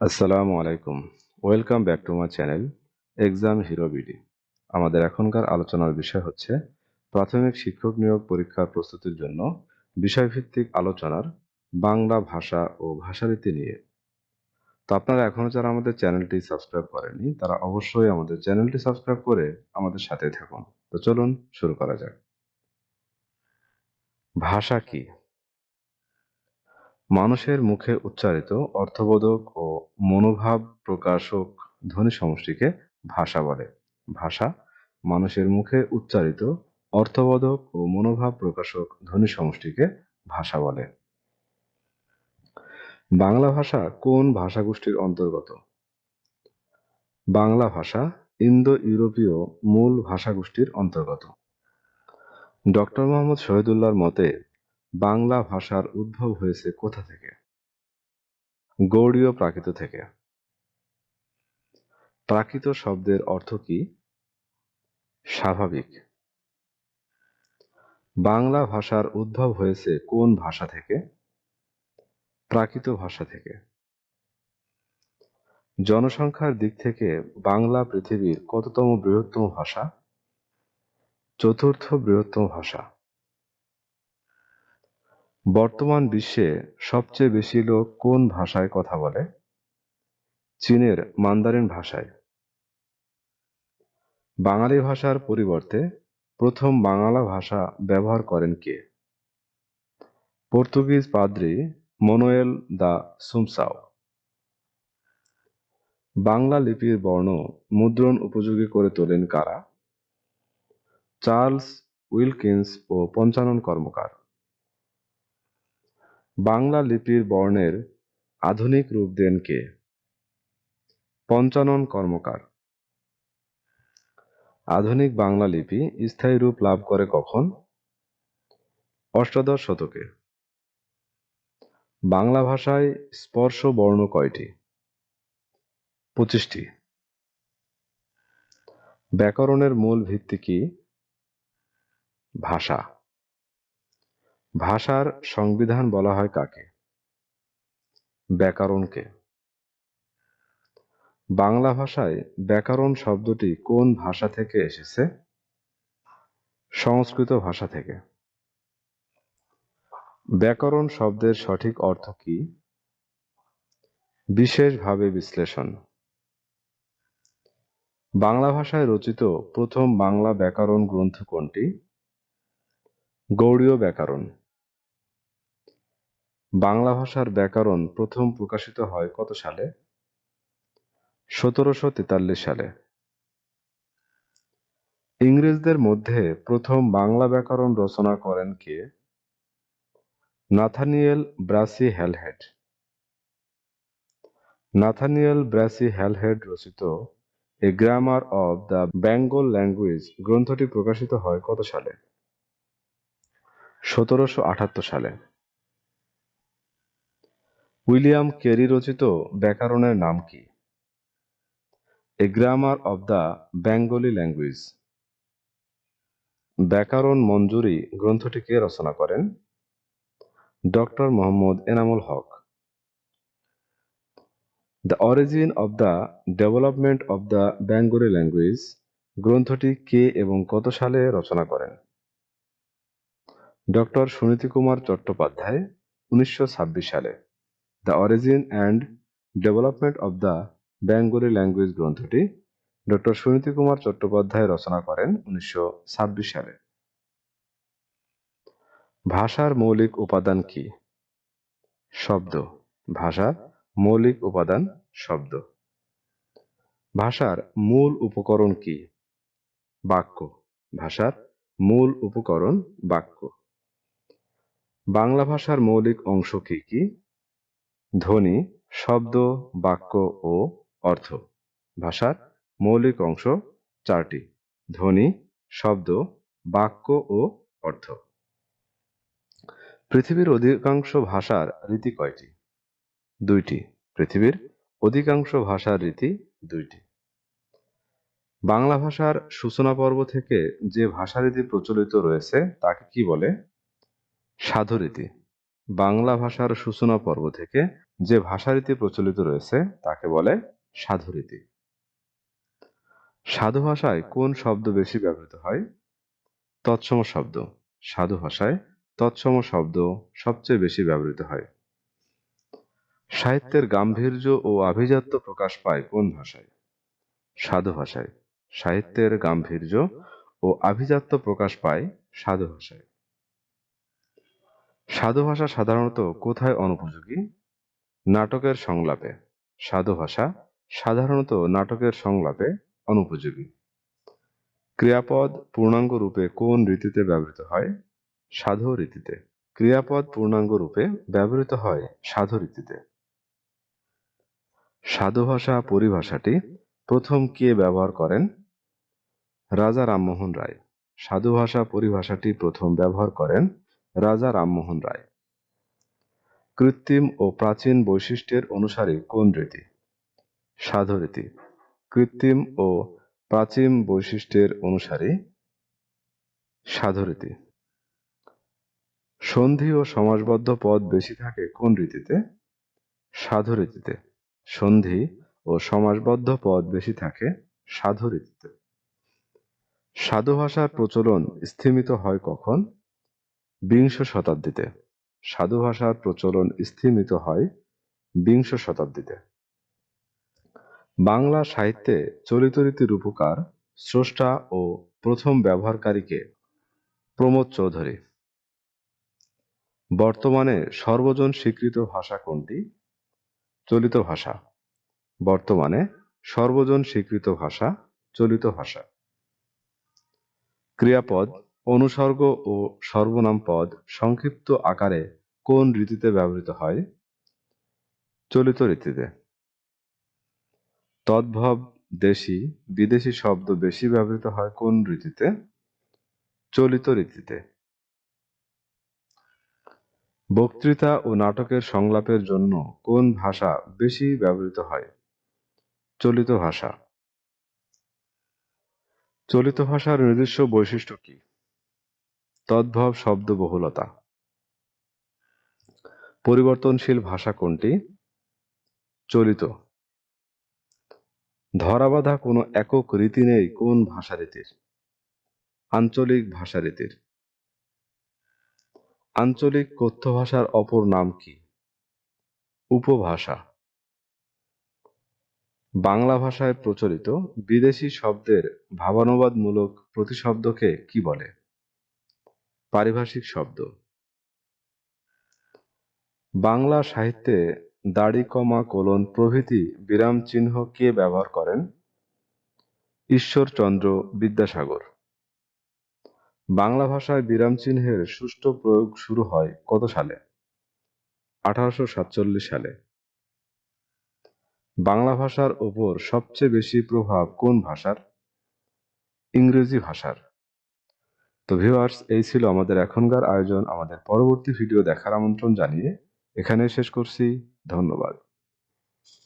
আসসালামু আলাইকুম। Welcome back to my channel exam hero BD. আমাদের এখনকার আলোচনার বিষয় হচ্ছে প্রাথমিক শিক্ষক নিয়োগ পরীক্ষার প্রস্তুতির জন্য বিষয়ভিত্তিক আলোচনার বাংলা ভাষা ও ভাষারীতি নিয়ে। তো আপনারা এখনো যারা আমাদের চ্যানেলটি সাবস্ক্রাইব করেননি তারা অবশ্যই আমাদের চ্যানেলটি সাবস্ক্রাইব করে আমাদের সাথে থাকুন। তো চলুন শুরু করা যাক। ভাষা কি? মানুষের মুখে উচ্চারিত অর্থবোধক ও মনোভাব প্রকাশক ধ্বনি সমষ্টিকে ভাষা বলে। ভাষা মানুষের মুখে উচ্চারিত অর্থবোধক ও মনোভাব প্রকাশক ধ্বনি সমষ্টিকে ভাষা বলে। বাংলা ভাষা কোন ভাষাগোষ্ঠীর অন্তর্গত? বাংলা ভাষা ইন্দো ইউরোপীয় মূল ভাষাগোষ্ঠীর অন্তর্গত। ডক্টর মোহাম্মদ শহীদুল্লাহর মতে বাংলা ভাষার উদ্ভব হয়েছে কোথা থেকে? গৌড়ীয় প্রাকৃত থেকে। প্রাকৃত শব্দের অর্থ কি? স্বাভাবিক। বাংলা ভাষার উদ্ভব হয়েছে কোন ভাষা থেকে? প্রাকৃত ভাষা থেকে। জনসংখ্যার দিক থেকে বাংলা পৃথিবীর কততম বৃহত্তম ভাষা? চতুর্থ বৃহত্তম ভাষা। বর্তমান বিশ্বে সবচেয়ে বেশি লোক কোন ভাষায় কথা বলে? চীনের মান্দারিন ভাষায়। বাঙালি ভাষার পরিবর্তে প্রথম বাংলা ভাষা ব্যবহার করেন কে? পর্তুগিজ পাদ্রী মানুয়েল দা সুমসাও। বাংলা লিপির বর্ণ মুদ্রণ উপযোগী করে তোলেন কারা? চার্লস উইলকিন্স ও পঞ্চানন কর্মকার। বাংলা লিপির বর্ণের আধুনিক রূপ দেন কে? পঞ্চানন কর্মকার। আধুনিক বাংলা লিপি স্থায়ী রূপ লাভ করে কখন? অষ্টাদশ শতকে। বাংলা ভাষায় স্পর্শ বর্ণ কয়টি? 25টি। ব্যাকরণের মূল ভিত্তি কি? ভাষা। ভাষার সংবিধান বলা হয় কাকে? ব্যাকরণকে। বাংলা ভাষায় ব্যাকরণ শব্দটি কোন ভাষা থেকে এসেছে? সংস্কৃত ভাষা থেকে। ব্যাকরণ শব্দের সঠিক অর্থ কি? বিশেষভাবে বিশ্লেষণ। বাংলা ভাষায় রচিত প্রথম বাংলা ব্যাকরণ গ্রন্থ কোনটি? গৌড়ীয় ব্যাকরণ। বাংলা ভাষার ব্যাকরণ প্রথম প্রকাশিত হয় কত সালে? 1743 সালে। ইংরেজদের মধ্যে প্রথম বাংলা ব্যাকরণ রচনা করেন কে? Nathaniel Brassey Halhed. Nathaniel Brassey Halhed রচিত a grammar of the Bengal language গ্রন্থটি প্রকাশিত হয় কত সালে? 1778 সালে। উইলিয়াম ক্যারি রচিত ব্যাকরণের নাম কি? A grammar of the Bengali language. Byakaran Manjuri গ্রন্থটি কে রচনা করেন? Doctor Mohammad Enamul Haq. The origin of the development of the Bengali language গ্রন্থটি কে এবং কত সালে রচনা করেন? ডক্টর সুনীতি কুমার চট্টোপাধ্যায় 1926 সালে। The origin and development of the Bengali language গ্রন্থটি ডক্টর সুনীতি কুমার চট্টোপাধ্যায় রচনা করেন 1926 সালে। ভাষার মৌলিক উপাদান কি? শব্দ। ভাষার মৌলিক উপাদান শব্দ। ভাষার মূল উপকরণ কি? বাক্য। ভাষার মূল উপকরণ বাক্য। বাংলা ভাষার মৌলিক অংশ কি কি? ধ্বনি, শব্দ, বাক্য ও অর্থ। ভাষার মৌলিক অংশ 4টি: ধ্বনি, শব্দ, বাক্য ও অর্থ। পৃথিবীর অধিকাংশ ভাষার রীতি কয়টি? 2টি। পৃথিবীর অধিকাংশ ভাষার রীতি 2টি। বাংলা ভাষার সূচনা পর্ব থেকে যে ভাষারীতি প্রচলিত রয়েছে তাকে কি বলে? সাধুরীতি। বাংলা ভাষার সূচনা পর্ব থেকে যে ভাষারীতি প্রচলিত রয়েছে তাকে বলে সাধুরীতি। সাধু ভাষায় কোন শব্দ বেশি ব্যবহৃত হয়? তৎসম শব্দ। সাধু ভাষায় তৎসম শব্দ সবচেয়ে বেশি ব্যবহৃত হয়। সাহিত্যের গাম্ভীর্য ও আভিজাত্য প্রকাশ পায় কোন ভাষায়? সাধু ভাষায়। সাহিত্যের গাম্ভীর্য ও আভিজাত্য প্রকাশ পায় সাধু ভাষায়। সাধু ভাষা সাধারণত কোথায় অনুপযোগী? নাটকের সংলাপে। সাধু ভাষা সাধারণত নাটকের সংলাপে অনুপযোগী। ক্রিয়াপদ পূর্ণাঙ্গ রূপে কোন রীতিতে ব্যবহৃত হয়? সাধু রীতিতে। ক্রিয়াপদ পূর্ণাঙ্গ রূপে ব্যবহৃত হয় সাধু রীতিতে। সাধু ভাষা পরিভাষাটি প্রথম কে ব্যবহার করেন? রাজা রামমোহন রায়। সাধু ভাষা পরিভাষাটি প্রথম ব্যবহার করেন রাজা রামমোহন রায়। কৃত্রিম ও প্রাচীন বৈশিষ্ট্যের অনুসারী কোন রীতি? সাধু রীতি। কৃত্রিম ও প্রাচীন বৈশিষ্ট্যের অনুসারী সাধু রীতি। সন্ধি ও সমাসবদ্ধ পদ বেশি থাকে কোন রীতিতে? সাধু রীতিতে। সন্ধি ও সমাসবদ্ধ পদ বেশি থাকে সাধু রীতিতে। সাধু ভাষার প্রচলন স্থিমিত হয় কখন? বিংশ শতাব্দীতে। সাধু ভাষার প্রচলন স্থিমিত হয় বিংশ শতাব্দীতে। বাংলা সাহিত্যে চলিত রীতি রূপকার, স্রষ্টা ও প্রথম ব্যবহারকারী কে? প্রমোদ চৌধুরী। বর্তমানে সর্বজন স্বীকৃত ভাষা কোনটি? চলিত ভাষা। বর্তমানে সর্বজন স্বীকৃত ভাষা চলিত ভাষা। ক্রিয়াপদ, অনুসর্গ ও সর্বনাম পদ সংক্ষিপ্ত আকারে কোন রীতিতে ব্যবহৃত হয়? চলিত রীতিতে। তদ্ভব, দেশি, বিদেশি শব্দ বেশি ব্যবহৃত হয় কোন রীতিতে? চলিত রীতিতে। বক্তৃতা ও নাটকের সংলাপের জন্য কোন ভাষা বেশি ব্যবহৃত হয়? চলিত ভাষা। চলিত ভাষার নিজস্ব বৈশিষ্ট্য কি? তদ্ভব শব্দবহুলতা। পরিবর্তনশীল ভাষা কোনটি? চলিত। ধরাবাঁধা কোনো একক রীতি নেই কোন ভাষারীতির? আঞ্চলিক ভাষারীতির। আঞ্চলিক কথ্য ভাষার অপর নাম কি? উপভাষা। বাংলা ভাষায় প্রচলিত বিদেশি শব্দের ভাবানুবাদমূলক প্রতিশব্দকে কি বলে? পারিভাষিক শব্দ। বাংলা সাহিত্যে দাড়ি, কমা, কোলন প্রভৃতি বিরাম চিহ্ন কে ব্যবহার করেন? ঈশ্বরচন্দ্র বিদ্যাসাগর। বাংলা ভাষায় বিরাম চিহ্নের সুষ্ঠু প্রয়োগ শুরু হয় কত সালে? 1847 সালে। বাংলা ভাষার ওপর সবচেয়ে বেশি প্রভাব কোন ভাষার? ইংরেজি ভাষার। তো ভিউয়ার্স, এই ছিল আমাদের এখনকার আয়োজন। আমাদের পরবর্তী ভিডিও দেখার আমন্ত্রণ জানিয়ে এখানে শেষ করছি। ধন্যবাদ।